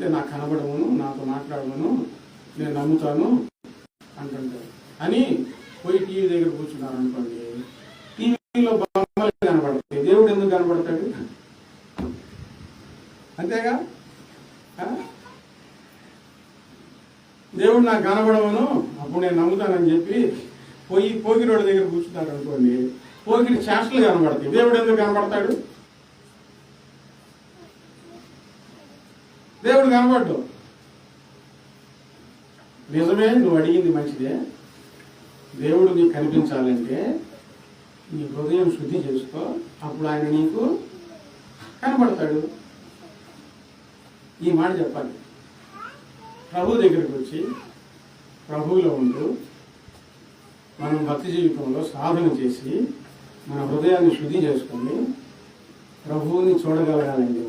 వెళ్తే నాకు కనబడవును, నాతో మాట్లాడమను, నేను నమ్ముతాను అంటుంటారు అని పోయి టీవీ దగ్గర కూర్చున్నారు అనుకోండి, టీవీలో బొమ్మలు కనబడతాయి, దేవుడు ఎందుకు కనబడతాడు? అంతేగా. దేవుడు నాకు కనబడవను, అప్పుడు నేను నమ్ముతానని చెప్పి పోయి పోకిరోడ్ల దగ్గర కూర్చున్నారు అనుకోండి, పోకిరి చేష్టలు కనబడతాయి, దేవుడు ఎందుకు కనబడతాడు? దేవుడు కనబడ్డు. నిజమే, నువ్వు అడిగింది మంచిదే. దేవుడు నీకు కనిపించాలంటే నీ హృదయం శుద్ధి చేసుకో, అప్పుడు ఆయన నీకు కనబడతాడు. ఈ మాట చెప్పాలి. ప్రభు దగ్గరికి వచ్చి ప్రభువులో ఉంటూ మనం భక్తి జీవితంలో సాధన చేసి మన హృదయాన్ని శుద్ధి చేసుకొని ప్రభువుని చూడగలగాలండి.